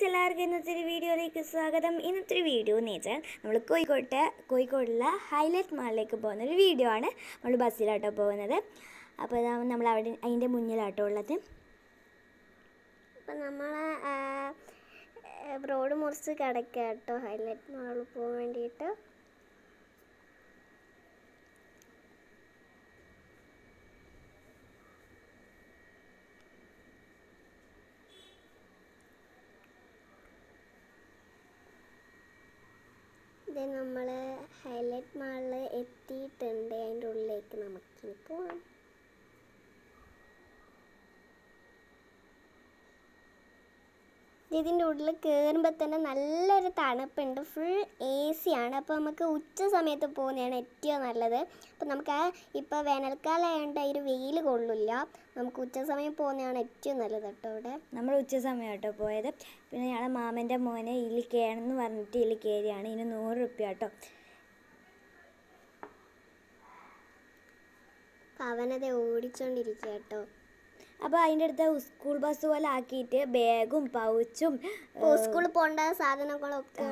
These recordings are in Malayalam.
ഗൈസ്, എല്ലാവർക്കും ഇന്നത്തെ ഒരു വീഡിയോയിലേക്ക് സ്വാഗതം. ഇന്നത്തെ ഒരു വീഡിയോ എന്ന് വെച്ചാൽ നമ്മൾ കോഴിക്കോടുള്ള ഹൈലൈറ്റ് മാളിലേക്ക് പോകുന്നൊരു വീഡിയോ ആണ്. നമ്മൾ ബസ്സിലാട്ടോ പോകുന്നത്. അപ്പോൾ നമ്മൾ അവിടെ അതിൻ്റെ മുന്നിലാട്ടോ ഉള്ളത്. അപ്പം നമ്മൾ റോഡ് മുറിച്ച് കിടക്കുക കേട്ടോ ഹൈലൈറ്റ് മാളിൽ പോകാൻ വേണ്ടിയിട്ട്. ഇത് നമ്മൾ ഹൈലൈറ്റ് മാളിൽ എത്തിയിട്ടുണ്ട്. അതിൻ്റെ ഉള്ളിലേക്ക് നമുക്കിനി പോകാം. ഇതിൻ്റെ ഉള്ളിൽ കയറുമ്പോൾ തന്നെ നല്ലൊരു തണുപ്പുണ്ട്. ഫുൾ AC ആണ്. അപ്പോൾ നമുക്ക് ഉച്ച സമയത്ത് പോകുന്നതാണ് ഏറ്റവും നല്ലത്. അപ്പോൾ നമുക്ക് ഇപ്പോൾ വേനൽക്കാലം ആയതുകൊണ്ട് ഒരു വെയിൽ കൊള്ളില്ല. നമുക്ക് ഉച്ച സമയം പോകുന്നതാണ് ഏറ്റവും നല്ലത് കേട്ടോ. ഇവിടെ നമ്മൾ ഉച്ച സമയം കേട്ടോ പോയത്. പിന്നെ ഞങ്ങളെ മാമൻ്റെ മോനെ ഇതിൽ കയറണമെന്ന് പറഞ്ഞിട്ട് ഇതിൽ കയറിയാണ്. ഇതിന് 100 രൂപ കേട്ടോ. അപ്പോൾ അവനത് ഓടിച്ചോണ്ടിരിക്കുക കേട്ടോ. അപ്പോൾ അതിൻ്റെ അടുത്ത് സ്കൂൾ ബസ് പോലെ ആക്കിയിട്ട് ബാഗും പൗച്ചും സ്കൂളിൽ പോകേണ്ട സാധനങ്ങളൊക്കെ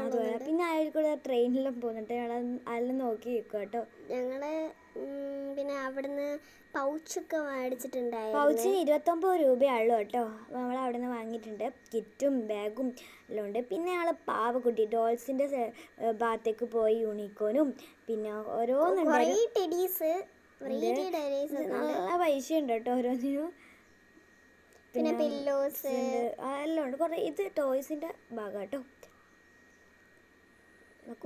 പിന്നെ അതിൽ കൂടെ ട്രെയിനിലും പോകുന്നുണ്ട്. ഞങ്ങൾ അതിൽ നോക്കി നിൽക്കും കേട്ടോ. ഞങ്ങൾ പിന്നെ അവിടുന്ന് പൗച്ചൊക്കെ മേടിച്ചിട്ടുണ്ടായിരുന്നു. പൗച്ചിന് 29 രൂപയുള്ളൂ കേട്ടോ. അപ്പോൾ നമ്മൾ അവിടെ നിന്ന് വാങ്ങിയിട്ടുണ്ട്. കിറ്റും ബാഗും എല്ലാം ഉണ്ട്. പിന്നെ ഞങ്ങൾ പാവക്കുട്ടി ഡോൾസിൻ്റെ ഭാഗത്തേക്ക് പോയി യൂണിക്കോനും പിന്നെ ഓരോന്നുണ്ട്. നല്ല പൈസ ഉണ്ട് കേട്ടോ ഓരോന്നിനും. പിന്നെ പില്ലോസ് എല്ലാം ഉണ്ട്. കുറേ ഇത് ടോയ്സിൻ്റെ ഭാഗം കേട്ടോ.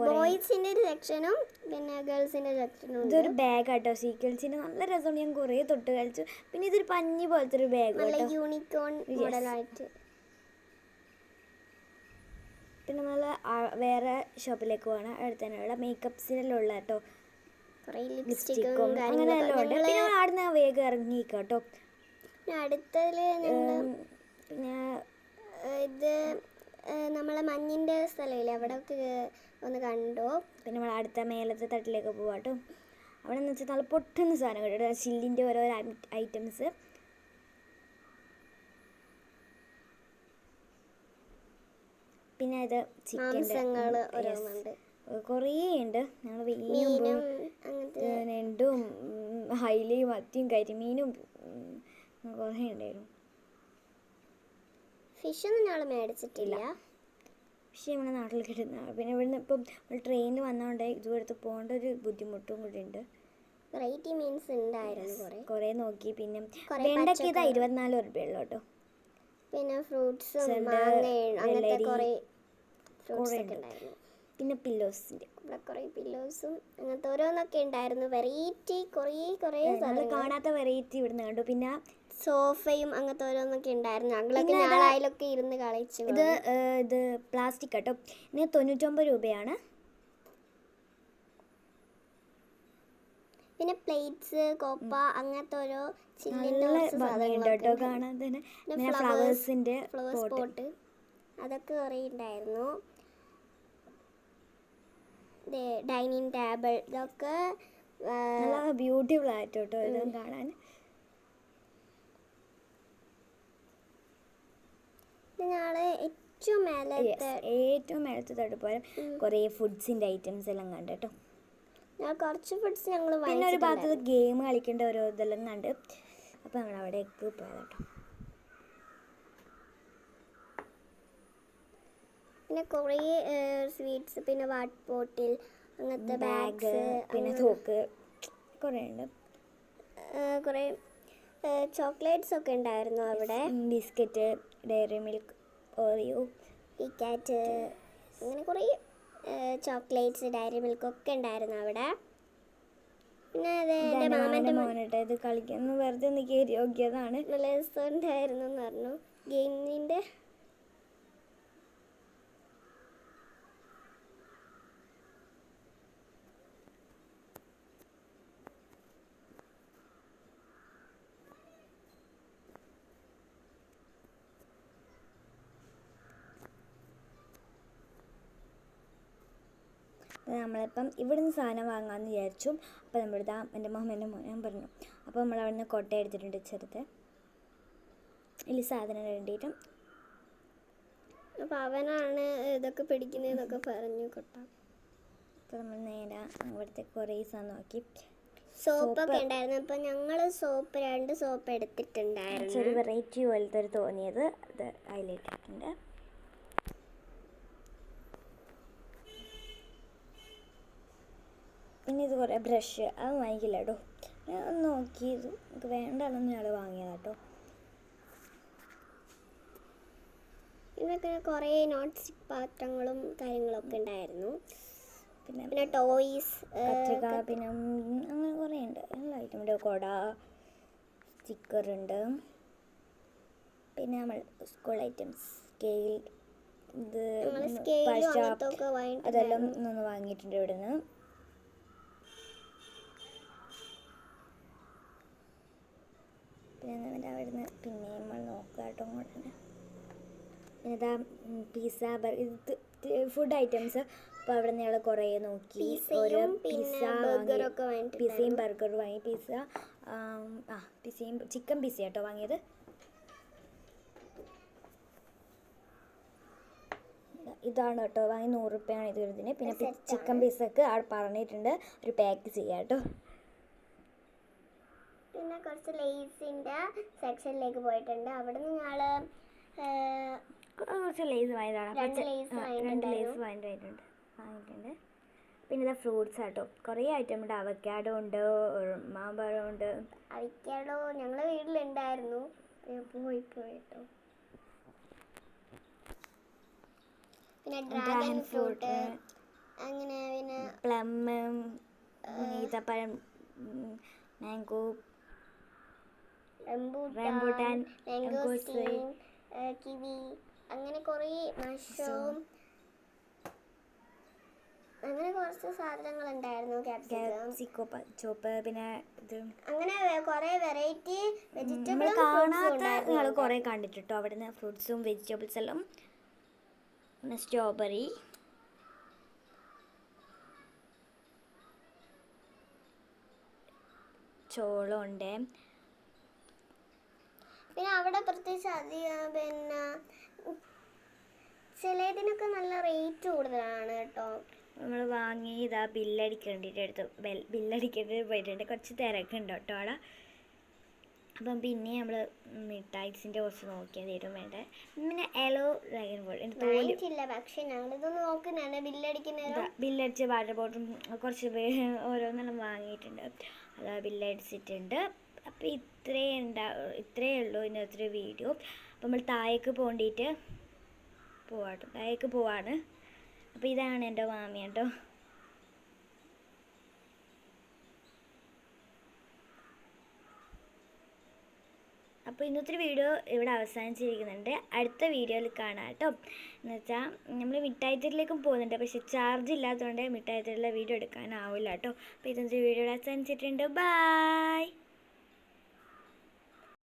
ബോയ്സിൻ്റെ ഒരു സെക്ഷനും പിന്നെ ഗേൾസിൻ്റെ സെക്ഷനും. ഇതൊരു ബാഗ് കേട്ടോ, സീക്വൻസിൻ്റെ നല്ല രസമുണ്ട്. ഞാൻ കുറേ തൊട്ട് കളിച്ചു. പിന്നെ ഇതൊരു പഞ്ഞി പോലത്തെ ഒരു ബാഗ് നല്ല യൂണിക്കോൺ മോഡലായിട്ട്. പിന്നെ നമ്മൾ വേറെ ഷോപ്പിലേക്ക് പോകണം. അവിടെ തന്നെയുള്ള മേക്കപ്സിനെല്ലാം ഉള്ള കേട്ടോ. ലിപ്സ്റ്റിക്കും അങ്ങനെയെല്ലാം ഉണ്ട്. പിന്നെ അവിടെ നിന്ന് വേഗം ഇറങ്ങി കേട്ടോ. അടുത്തതിൽ പിന്നെ ഇത് നമ്മളെ മഞ്ഞിൻ്റെ സ്ഥലമില്ലേ, അവിടെ ഒക്കെ ഒന്ന് കണ്ടു. പിന്നെ നമ്മൾ അടുത്ത മേലത്തെ തട്ടിലേക്ക് പോവാം കേട്ടോ. അവിടെ എന്ന് വെച്ചാൽ നല്ല പൊട്ടുന്ന സാധനം കേട്ടോ, ചില്ലിൻ്റെ ഓരോ ഐറ്റംസ്. പിന്നെ ഇത് ചിക്കൻ്റെ കുറേ ഉണ്ട്. ഞങ്ങൾ നെണ്ടും ഹൈലയും മത്തിയും കരിമീനും കുറേ ഉണ്ടായിരുന്നു. ഫിഷൊന്നും ഞങ്ങൾ മേടിച്ചിട്ടില്ല. പക്ഷേ നമ്മുടെ നാട്ടിൽ കിട്ടുന്ന പിന്നെ ഇവിടുന്ന് ഇപ്പം ട്രെയിനിൽ വന്നതുകൊണ്ട് ഇതുവരെ പോകേണ്ട ഒരു ബുദ്ധിമുട്ടും കൂടി ഉണ്ട്. വെറൈറ്റി മീൻസ് ഉണ്ടായിരുന്നു കുറേ നോക്കി. പിന്നെ വെണ്ടയ്ക്ക് ഇത് 24 രൂപയുള്ളൂ കേട്ടോ. പിന്നെ ഫ്രൂട്ട്സും അങ്ങനത്തെ കുറേ ഫ്രൂട്ട്സ് ഒക്കെ ഉണ്ടായിരുന്നു. പിന്നെ പില്ലോസിൻ്റെ ഇവിടെ കുറേ പില്ലോസും അങ്ങനത്തെ ഓരോന്നൊക്കെ ഉണ്ടായിരുന്നു. വെറൈറ്റി കുറേ കാണാത്ത വെറൈറ്റി ഇവിടുന്ന് കണ്ടു. പിന്നെ സോഫയും അങ്ങനത്തെ ഓരോന്നൊക്കെ ഉണ്ടായിരുന്നു. ഞങ്ങളൊക്കെ ഞാളായാലൊക്കെ ഇരുന്ന് കളിച്ചു. ഇത് പ്ലാസ്റ്റിക് കേട്ടോ. ഇതിന് 99 രൂപയാണ്. പിന്നെ പ്ലേറ്റ്സ് കോപ്പ അങ്ങനത്തെ ഓരോ കേട്ടോ കാണാൻ തന്നെ. ഫ്ലവേഴ്സിൻ്റെ ഫ്ലവേഴ്സ് പോട്ട് അതൊക്കെ കുറേ ഉണ്ടായിരുന്നു. ഡൈനിങ് ടേബിൾ ഇതൊക്കെ നല്ല ബ്യൂട്ടിഫുൾ ആയിട്ട് കേട്ടോ ഇതും കാണാൻ. ഞങ്ങള് ഏറ്റവും മേലത്തെ തൊട്ട് പോയാൽ കുറേ ഫുഡ്സിൻ്റെ ഐറ്റംസ് എല്ലാം കണ്ടു കേട്ടോ. കുറച്ച് ഫുഡ്സ് ഞങ്ങൾ പിന്നെ ഒരു ഭാഗത്ത് ഗെയിം കളിക്കേണ്ട ഓരോ ഇതെല്ലാം കണ്ട്. അപ്പോൾ നമ്മൾ അവിടേക്ക് പോയത് കേട്ടോ. പിന്നെ കുറേ സ്വീറ്റ്സ് പിന്നെ വാട്ടർ ബോട്ടിൽ അങ്ങനത്തെ ബാഗ് പിന്നെ തോക്ക് കുറേ ഉണ്ട്. കുറേ ചോക്ലേറ്റ്സ് ഒക്കെ ഉണ്ടായിരുന്നു അവിടെ. Biscuit, dairy milk, Oreo, KitKat അങ്ങനെ കുറേ ചോക്ലേറ്റ്സ് ഡയറി മിൽക്ക് ഒക്കെ ഉണ്ടായിരുന്നു അവിടെ. പിന്നെ എൻ്റെ മാമൻ്റെ മോനിട്ട് ഇത് കളിക്കാൻ വെറുതെ ഒന്ന് കയറി നോക്കിയതാണ്. നല്ല രസമുണ്ടായിരുന്നു എന്ന് പറഞ്ഞു ഗെയിമിൻ്റെ. നമ്മളിപ്പം ഇവിടുന്ന് സാധനം വാങ്ങാമെന്ന് വിചാരിച്ചു. അപ്പോൾ നമ്മളിതാ എൻ്റെ മാമൻ്റെ മോൻ പറഞ്ഞു. അപ്പോൾ നമ്മൾ അവിടെ നിന്ന് കൊട്ട എടുത്തിട്ടുണ്ട് ചെറുത്. ഇതിൽ സാധനം വേണ്ടിയിട്ടും അപ്പോൾ അവനാണ് ഇതൊക്കെ പിടിക്കുന്നതെന്നൊക്കെ പറഞ്ഞു കൊട്ട. അപ്പോൾ നമ്മൾ നേരെ അവിടുത്തെ കുറേ സാധനം നോക്കി. സോപ്പൊക്കെ ഉണ്ടായിരുന്നു. അപ്പം ഞങ്ങൾ 2 സോപ്പ് എടുത്തിട്ടുണ്ടായിരുന്നു. ഒരു വെറൈറ്റി പോലത്തെ ഒരു തോന്നിയത് അത് അതിലിട്ടിട്ടുണ്ട്. പിന്നെ ഇത് കുറേ ബ്രഷ് അത് വാങ്ങിക്കില്ല കേട്ടോ. ഞാൻ ഒന്ന് നോക്കി ഇത് നമുക്ക് വേണ്ടാണെന്ന് ഞങ്ങൾ വാങ്ങിയതാട്ടോ. ഇവിടെ കുറേ നോൺ സ്റ്റിക്ക് പാത്രങ്ങളും കാര്യങ്ങളൊക്കെ ഉണ്ടായിരുന്നു. പിന്നെ ടോയ്സ്, കത്രിക, പിന്നെ അങ്ങനെ കുറേ ഉണ്ട്. എല്ലാ ഐറ്റം ഉണ്ട്. കുട, സ്റ്റിക്കറുണ്ട്. പിന്നെ നമ്മൾ സ്കൂൾ ഐറ്റംസ്, സ്കെയിൽ, ഇത് പശ, അതെല്ലാം ഒന്ന് വാങ്ങിയിട്ടുണ്ട് ഇവിടുന്ന്. പിന്നെ അവിടുന്ന് പിന്നെ നമ്മൾ നോക്കുക കേട്ടോ അങ്ങോട്ട്. പിന്നെ ഇതാ പിസ്സ, ഫുഡ് ഐറ്റംസ്. അപ്പോൾ അവിടെ നിന്ന് ഞങ്ങൾ കുറേ നോക്കി. ഓരോ പിസ്സ വാങ്ങി, പിസ്സയും ബർഗറും വാങ്ങി. പിസ്സയും ചിക്കൻ പിസ്സ കേട്ടോ വാങ്ങിയത്. ഇതാണ് കേട്ടോ വാങ്ങി, 100 രൂപയാണ് ഇത് ഇതിന്. പിന്നെ ചിക്കൻ പിസ്സക്ക് അവിടെ പറഞ്ഞിട്ടുണ്ട് ഒരു പാക്ക് ചെയ്യാം കേട്ടോ. പിന്നെ കുറച്ച് ലേസിൻ്റെ സെക്ഷനിലേക്ക് പോയിട്ടുണ്ട്. അവിടെ നിന്ന് ഞങ്ങൾ കുറച്ച് ലേസ് വാങ്ങിയതാണ്. 2 ലേസ് വാങ്ങിയിട്ടുണ്ട്. പിന്നെ ഇതാ ഫ്രൂട്ട്സ് ആട്ടോ, കുറേ ഐറ്റം ഉണ്ട്. അവക്കാഡോ ഉണ്ട്, മാമ്പഴം ഉണ്ട്. അവക്കാഡോ ഞങ്ങളുടെ വീട്ടിലുണ്ടായിരുന്നു, പോയി കേട്ടോ. പിന്നെ ഡ്രാഗൺ ഫ്രൂട്ട്, അങ്ങനെ പിന്നെ പ്ലം, ഈത്തപ്പഴം, മാംഗോ, റംബൂട്ടാൻ, കിവി, അങ്ങനെ കുറേ മഷ്റൂം, അങ്ങനെ കുറച്ച് സാധനങ്ങൾ ഉണ്ടായിരുന്നു. ക്യാപ്സിക്കം, ചോപ്പ്, പിന്നെ ഇത് അങ്ങനെ കുറേ വെറൈറ്റി നമ്മൾ കാണാത്ത നിങ്ങൾ കുറേ കണ്ടിട്ടോ അവിടെ നിന്ന്. ഫ്രൂട്ട്സും വെജിറ്റബിൾസ് എല്ലാം. പിന്നെ സ്ട്രോബെറി, ചോളം ഉണ്ട്. പിന്നെ അവിടെ പ്രത്യേകിച്ച് അധികം പിന്നെ ചിലതിനൊക്കെ നല്ല റേറ്റ് കൂടുതലാണ് കേട്ടോ. നമ്മൾ വാങ്ങി ഇതാ ബില്ലടിക്കേണ്ടിയിട്ട് ബില്ലടിക്കേണ്ടി പോയിട്ടുണ്ട്. കുറച്ച് തിരക്കുണ്ട് കേട്ടോ അവിടെ. അപ്പം പിന്നെ നമ്മൾ മിഠായിസിൻ്റെ കുറച്ച് നോക്കിയാൽ തരും വേണ്ടേ. പിന്നെ എലോ ഡ്രാഗൺ ബോട്ടില്ല, പക്ഷെ ഞങ്ങളിതൊന്ന് നോക്കുന്നതാണ് ബില്ലടിച്ച് വാട്ടർ ബോട്ടിലും കുറച്ച് ഓരോന്നെല്ലാം വാങ്ങിയിട്ടുണ്ട്. അത് ബില്ലടിച്ചിട്ടുണ്ട്. അപ്പോൾ ഇത്രയേ ഉള്ളൂ ഇന്നത്തെ വീഡിയോ. അപ്പോൾ നമ്മൾ താഴേക്ക് പോകേണ്ടിയിട്ട് താഴേക്ക് പോവാണ്. അപ്പോൾ ഇതാണ് എൻ്റെ മാമി കേട്ടോ. അപ്പോൾ ഇന്നത്തെ വീഡിയോ ഇവിടെ അവസാനിച്ചിരിക്കുന്നുണ്ട്. അടുത്ത വീഡിയോയിൽ കാണാം കേട്ടോ. എന്നുവെച്ചാൽ നമ്മൾ മിഠായിത്തെരുവിലേക്കും പോകുന്നുണ്ട്, പക്ഷെ ചാർജ് ഇല്ലാത്തതുകൊണ്ട് മിഠായിത്തെരുവിലെ വീഡിയോ എടുക്കാനാവില്ല കേട്ടോ. അപ്പോൾ ഇന്നത്തെ വീഡിയോ അവസാനിച്ചിട്ടുണ്ട്. ബൈ.